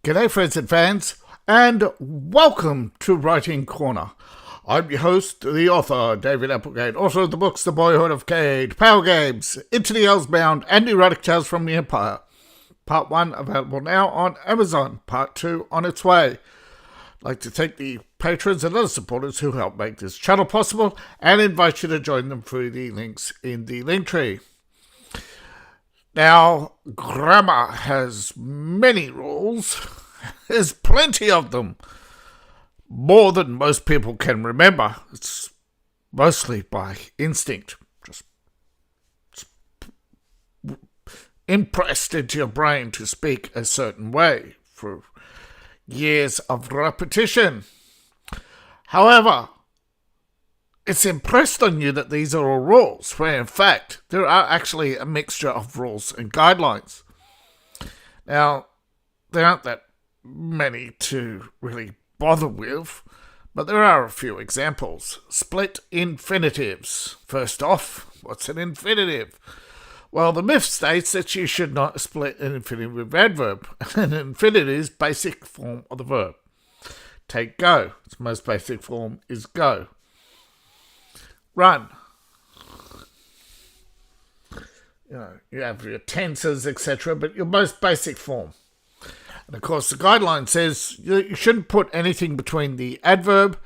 G'day friends and fans, and welcome to Writing Corner. I'm your host, the author, David Applegate, author of the books The Boyhood of Cade, Power Games, Into the Elsbound, and Erotic Tales from the Empire. Part 1 available now on Amazon, Part 2 on its way. I'd like to thank the patrons and other supporters who help make this channel possible and invite you to join them through the links in the link tree. Now, grammar has many rules. There's plenty of them. More than most people can remember. It's mostly by instinct. Just impressed into your brain to speak a certain way for years of repetition. However, it's impressed on you that these are all rules, where in fact there are actually a mixture of rules and guidelines. Now, there aren't that many to really bother with, but there are a few examples. Split infinitives. First off, what's an infinitive? Well, the myth states that you should not split an infinitive with adverb. An infinitive is basic form of the verb. Take go. Its most basic form is go. Run. You have your tenses, etc., but your most basic form. And of course, the guideline says you shouldn't put anything between the adverb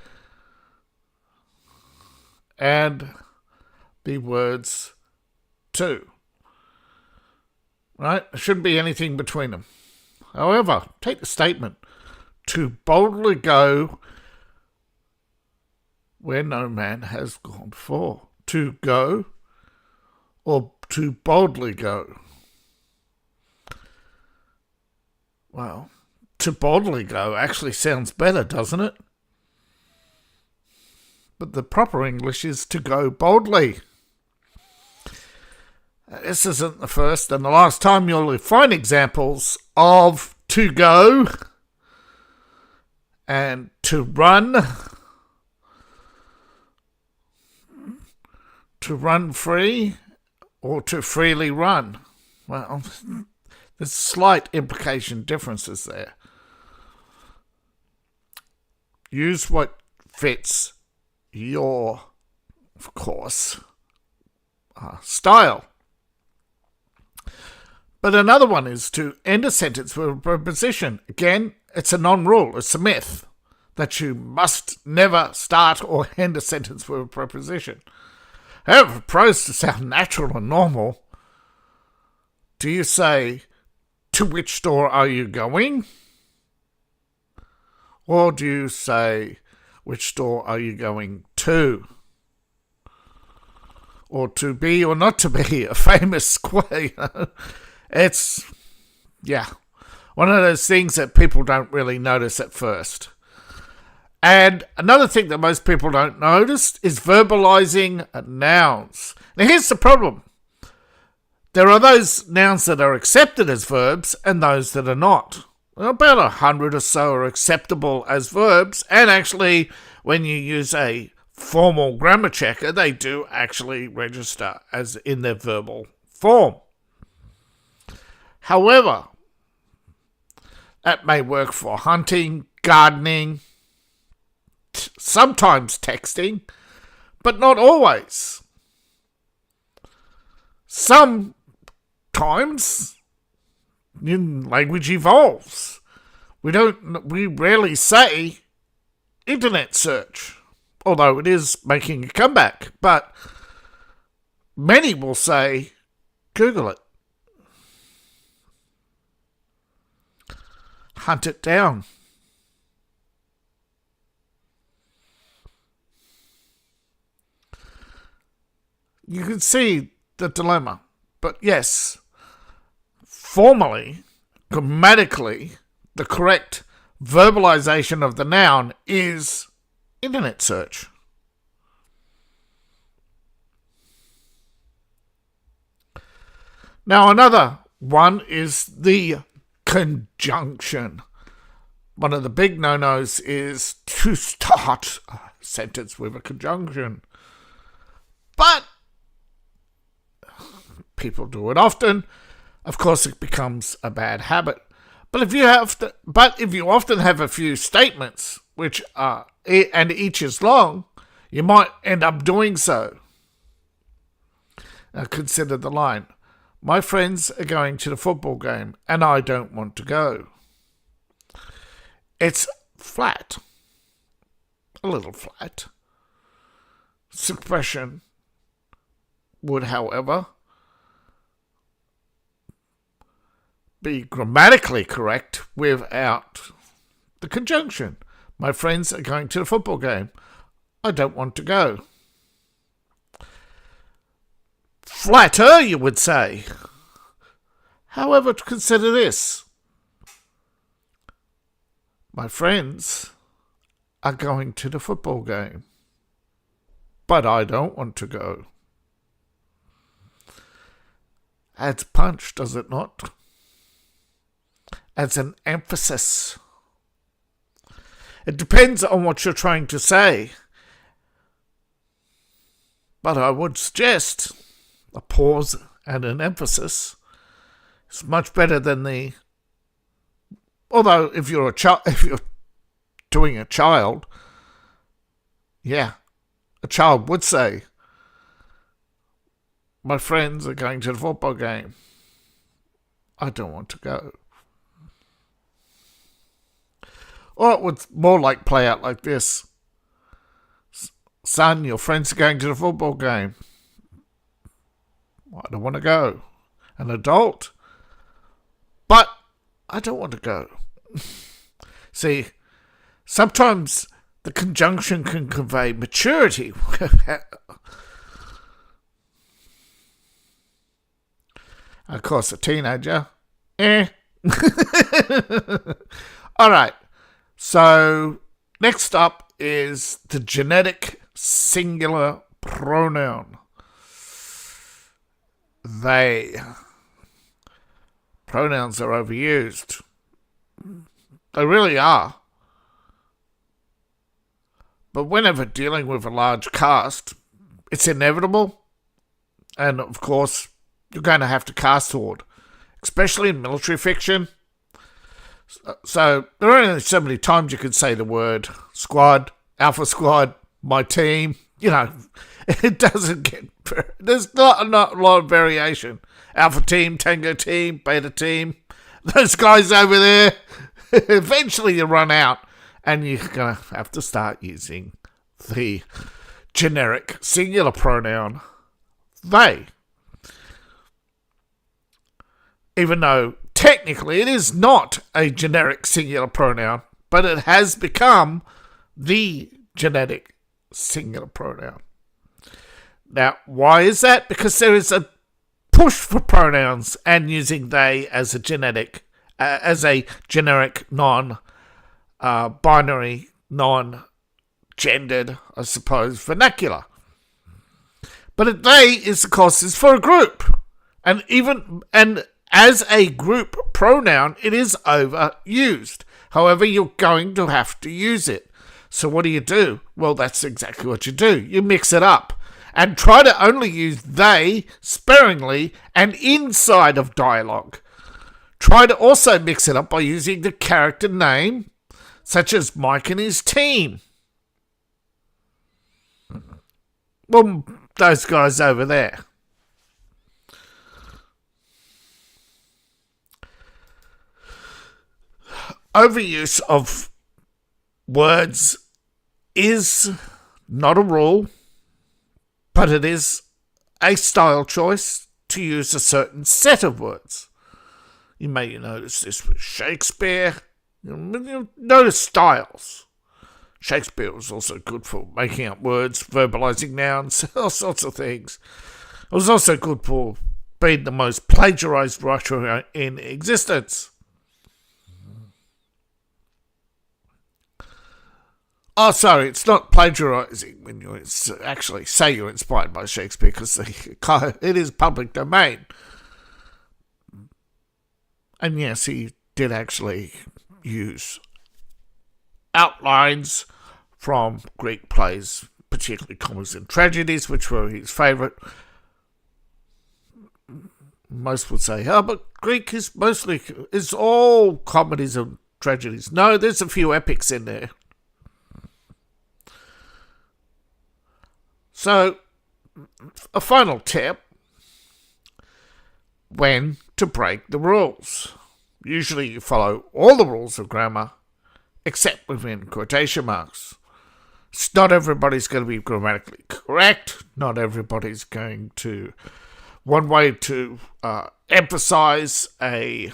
and the words to. Right? There shouldn't be anything between them. However, take the statement, to boldly go where no man has gone before. To go or to boldly go. Well, to boldly go actually sounds better, doesn't it? But the proper English is to go boldly. This isn't the first and the last time you'll find examples of to go and to run, to run free, or to freely run. Well, there's slight implication differences there. Use what fits your, of course, style. But another one is to end a sentence with a preposition. Again, it's a non-rule, it's a myth that you must never start or end a sentence with a preposition. However, for prose to sound natural and normal, do you say, to which store are you going? Or do you say, which store are you going to? Or to be or not to be, a famous quote. It's, one of those things that people don't really notice at first. And another thing that most people don't notice is verbalizing nouns. Now here's the problem. There are those nouns that are accepted as verbs and those that are not. About 100 or so are acceptable as verbs, and actually when you use a formal grammar checker, they do actually register as in their verbal form. However, that may work for hunting, gardening, sometimes texting, but not always. Sometimes language evolves. We rarely say internet search, although it is making a comeback, but many will say Google it. Hunt it down. You can see the dilemma. But yes, formally, grammatically, the correct verbalization of the noun is internet search. Now another one is the conjunction. One of the big no-nos is to start a sentence with a conjunction. But people do it often. Of course, it becomes a bad habit. But if you often have a few statements which are and each is long, you might end up doing so. Now consider the line. My friends are going to the football game and I don't want to go. It's flat. A little flat. This expression would, however, be grammatically correct without the conjunction. My friends are going to the football game. I don't want to go. Flatter, you would say. However, consider this. My friends are going to the football game, but I don't want to go. Adds punch, does it not? Adds an emphasis. It depends on what you're trying to say. But I would suggest a pause and an emphasis is much better than the... Although if you're doing a child, yeah, a child would say, my friends are going to the football game. I don't want to go. Or it would more like play out like this. Son, your friends are going to the football game. I don't want to go. An adult. But I don't want to go. See, sometimes the conjunction can convey maturity. Of course, a teenager. All right. So, next up is the genetic singular pronoun. They. Pronouns are overused. They really are. But whenever dealing with a large cast, it's inevitable. And, of course, you're going to have to cast order, especially in military fiction. So there are only so many times you could say the word squad, alpha squad, my team. You know, it doesn't get... There's not a lot of variation. Alpha team, tango team, beta team. Those guys over there. Eventually you run out and you're going to have to start using the generic singular pronoun they. Even though technically it is not a generic singular pronoun, but it has become the genetic singular pronoun. Now, why is that? Because there is a push for pronouns and using they as a generic, non-binary, non-gendered, I suppose, vernacular. But a they is, of course, is for a group, and as a group pronoun, it is overused. However, you're going to have to use it. So what do? Well, that's exactly what you do. You mix it up and try to only use they sparingly and inside of dialogue. Try to also mix it up by using the character name, such as Mike and his team. Well, those guys over there. Overuse of words is not a rule, but it is a style choice to use a certain set of words. You may notice this with Shakespeare. You notice styles. Shakespeare was also good for making up words, verbalizing nouns, all sorts of things. It was also good for being the most plagiarized writer in existence. Oh, sorry, it's not plagiarizing when you actually say you're inspired by Shakespeare, because it is public domain. And yes, he did actually use outlines from Greek plays, particularly comedies and tragedies, which were his favourite. Most would say, but Greek is all comedies and tragedies. No, there's a few epics in there. So, a final tip: when to break the rules. Usually you follow all the rules of grammar, except within quotation marks. Not everybody's going to be grammatically correct. Not everybody's going to... One way to emphasize a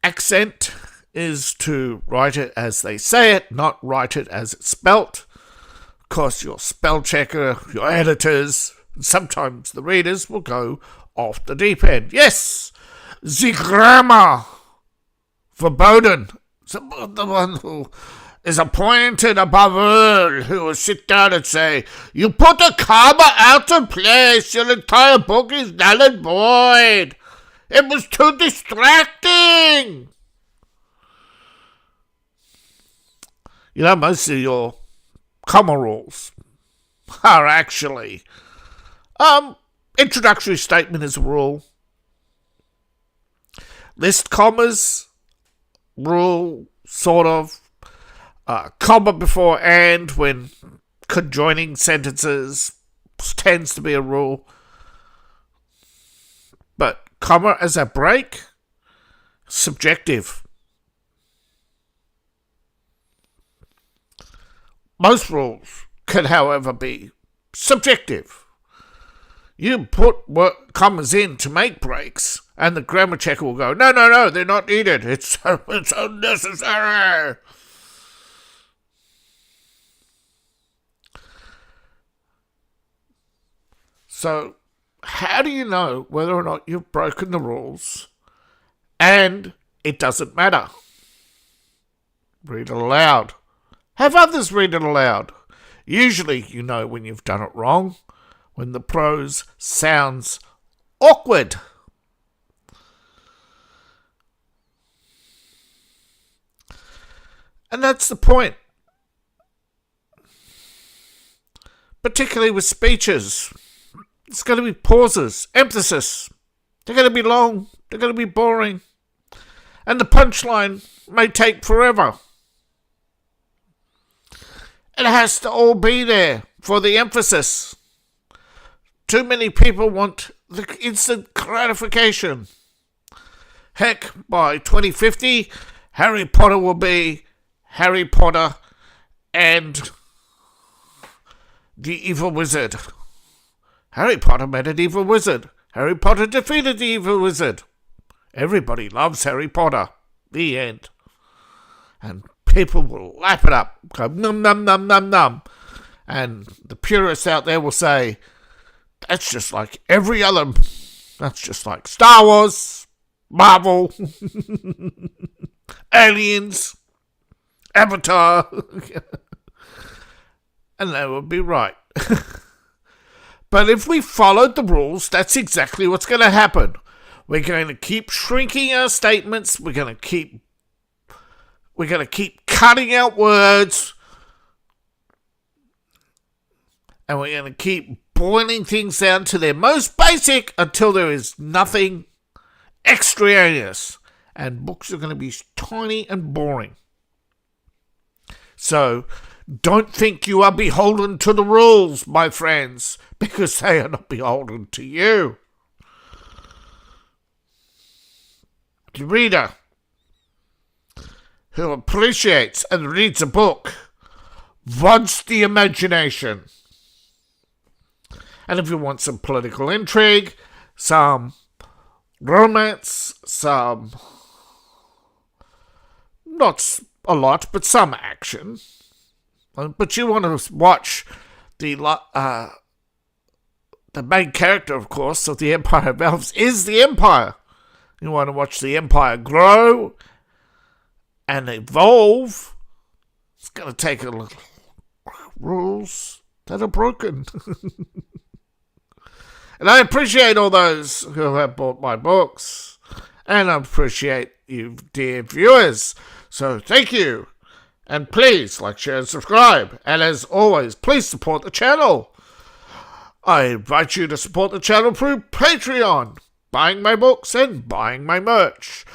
accent is to write it as they say it, not write it as it's spelt. Of course, your spell checker, your editors, and sometimes the readers will go off the deep end. Yes, the grammar verboten, the one who is appointed above all, who will sit down and say, "You put a comma out of place, your entire book is null and void. It was too distracting." You know, most of your comma rules are actually introductory statement is a rule. List commas, rule, sort of. Comma before and when conjoining sentences tends to be a rule. But comma as a break, subjective. Most rules can, however, be subjective. You put commas in to make breaks, and the grammar checker will go, no, they're not needed. It's unnecessary. So, how do you know whether or not you've broken the rules? And it doesn't matter. Read it aloud. Have others read it aloud. Usually you know when you've done it wrong, when the prose sounds awkward. And that's the point. Particularly with speeches. It's going to be pauses, emphasis. They're going to be long. They're going to be boring. And the punchline may take forever. It has to all be there for the emphasis. Too many people want the instant gratification. Heck, by 2050, Harry Potter will be Harry Potter and the Evil Wizard. Harry Potter met an evil wizard. Harry Potter defeated the evil wizard. Everybody loves Harry Potter. The end. And people will lap it up. Go num num num num num. And the purists out there will say, that's just like every other... That's just like Star Wars, Marvel, Aliens, Avatar. And they would be right. But if we followed the rules, that's exactly what's going to happen. We're going to keep shrinking our statements. We're going to keep cutting out words. And we're going to keep boiling things down to their most basic until there is nothing extraneous. And books are going to be tiny and boring. So, don't think you are beholden to the rules, my friends, because they are not beholden to you. The reader who appreciates and reads a book wants the imagination. And if you want some political intrigue, some romance, some, not a lot, but some action, but you want to watch the main character, of course, of the Empire of Elves is the Empire. You want to watch the Empire grow and evolve. It's going to take a little rules that are broken. And I appreciate all those who have bought my books. And I appreciate you, dear viewers. So thank you. And please like, share, and subscribe. And as always, please support the channel. I invite you to support the channel through Patreon. buying my books and buying my merch.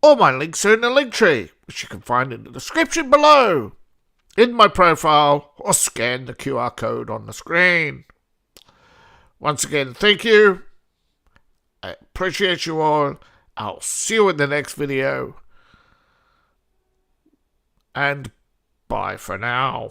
All my links are in the link tree, which you can find in the description below, in my profile, or scan the QR code on the screen. Once again, thank you. I appreciate you all. I'll see you in the next video. And bye for now.